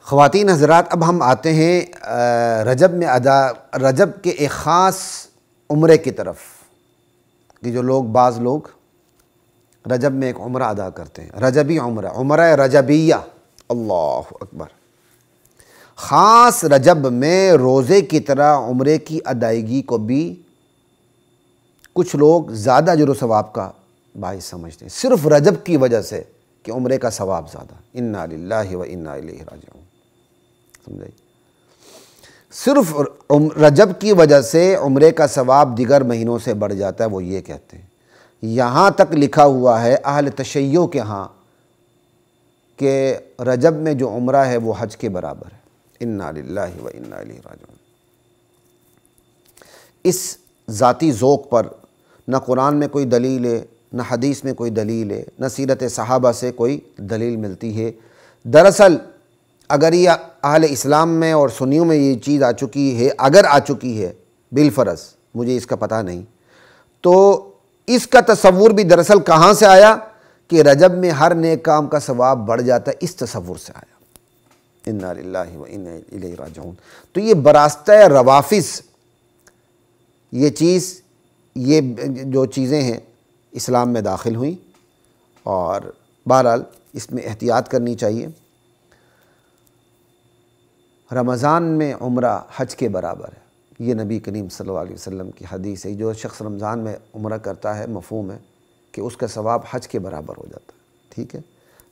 خواتین حضرات، اب ہم آتے ہیں رجب کے ایک خاص عمرے کی طرف، کہ جو بعض لوگ رجب میں ایک عمرہ ادا کرتے ہیں، رجبی عمرہ رجبیہ۔ اللہ اکبر۔ خاص رجب میں روزے کی طرح عمرے کی ادائیگی کو بھی کچھ لوگ زیادہ اجر و ثواب کا باعث سمجھتے ہیں، صرف رجب کی وجہ سے کہ عمرے کا ثواب زیادہ۔ انا للہ و انا الیہ راجعون، سمجھائی؟ صرف رجب کی وجہ سے عمرے کا ثواب دیگر مہینوں سے بڑھ جاتا ہے، وہ یہ کہتے ہیں۔ یہاں تک لکھا ہوا ہے اہل تشیع کے ہاں کہ رجب میں جو عمرہ ہے وہ حج کے برابر ہے۔ انا للہ و انا الیہ راجعون۔ اس ذاتی ذوق پر نہ قرآن میں کوئی دلیل ہے، نہ حدیث میں کوئی دلیل ہے، نہ سیرت صحابہ سے کوئی دلیل ملتی ہے۔ دراصل اگر یہ اہل اسلام میں اور سنیوں میں یہ چیز آ چکی ہے، اگر آ چکی ہے بالفرض، مجھے اس کا پتہ نہیں، تو اس کا تصور بھی دراصل کہاں سے آیا کہ رجب میں ہر نیک کام کا ثواب بڑھ جاتا ہے، اس تصور سے آیا۔ انا للہ و انا الیہ راجعون۔ تو یہ براستہ روافظ، یہ جو چیزیں ہیں اسلام میں داخل ہوئیں، اور بہرحال اس میں احتیاط کرنی چاہیے۔ رمضان میں عمرہ حج کے برابر ہے، یہ نبی کریم صلی اللہ علیہ وسلم کی حدیث ہے۔ جو شخص رمضان میں عمرہ کرتا ہے، مفہوم ہے کہ اس کا ثواب حج کے برابر ہو جاتا ہے، ٹھیک ہے؟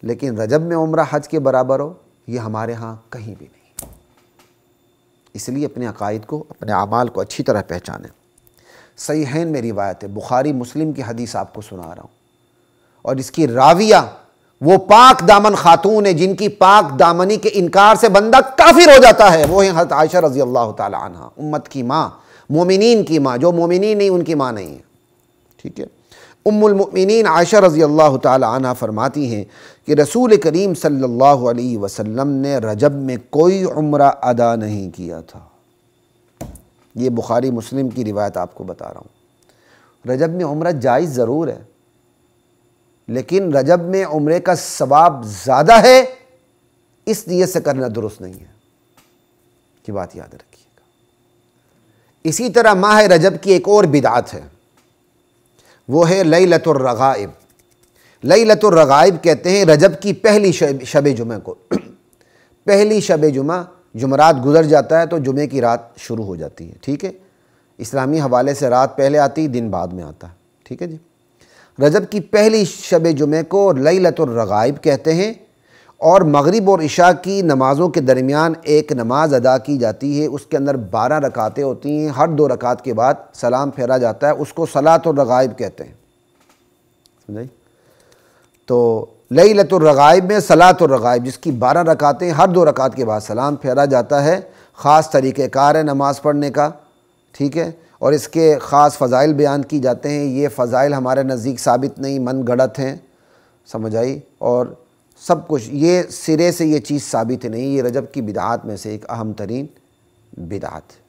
لیکن رجب میں عمرہ حج کے برابر ہو، یہ ہمارے ہاں کہیں بھی نہیں۔ اس لیے اپنے عقائد کو، اپنے اعمال کو اچھی طرح پہچانیں۔ صحیحین میں روایت ہے، بخاری مسلم کی حدیث آپ کو سنا رہا ہوں، اور اس کی راویہ وہ پاک دامن خاتون ہے جن کی پاک دامنی کے انکار سے بندہ کافر ہو جاتا ہے، وہ ہیں حضرت عائشہ رضی اللہ تعالی عنہ، امت کی ماں، مومنین کی ماں۔ جو مومنین نہیں ان کی ماں نہیں ہے، ٹھیک ہے؟ ام المؤمنین عائشہ رضی اللہ تعالی عنہ فرماتی ہیں کہ رسول کریم صلی اللہ علیہ وسلم نے رجب میں کوئی عمرہ ادا نہیں کیا تھا۔ یہ بخاری مسلم کی روایت آپ کو بتا رہا ہوں۔ رجب میں عمرہ جائز ضرور ہے، لیکن رجب میں عمرے کا ثواب زیادہ ہے، اس نیت سے کرنا درست نہیں ہے، کی بات یاد رکھیے گا۔ اسی طرح ماہ رجب کی ایک اور بدعت ہے، وہ ہے لیلۃ الرغائب۔ لیلۃ الرغائب کہتے ہیں رجب کی پہلی شب جمعہ کو۔ پہلی شب جمعہ، جمعرات گزر جاتا ہے تو جمعے کی رات شروع ہو جاتی ہے، ٹھیک ہے؟ اسلامی حوالے سے رات پہلے آتی، دن بعد میں آتا ہے، ٹھیک ہے جی؟ رجب کی پہلی شب جمعہ کو لیلۃ الرغائب کہتے ہیں، اور مغرب اور عشاء کی نمازوں کے درمیان ایک نماز ادا کی جاتی ہے، اس کے اندر 12 رکعتیں ہوتی ہیں، ہر 2 رکعت کے بعد سلام پھیرا جاتا ہے، اس کو صلاۃ الرغائب کہتے ہیں، سمجھے؟ تو لیلۃ الرغائب میں صلاۃ الرغائب، جس کی 12 رکعتیں، ہر 2 رکعت کے بعد سلام پھیرا جاتا ہے، خاص طریقہ کار ہے نماز پڑھنے کا، ٹھیک ہے؟ اور اس کے خاص فضائل بیان کی جاتے ہیں۔ یہ فضائل ہمارے نزدیک ثابت نہیں، من گھڑت ہیں، سمجھ آئی؟ اور سب کچھ یہ سرے سے یہ چیز ثابت نہیں، یہ رجب کی بدعات میں سے ایک اہم ترین بدعت ہے۔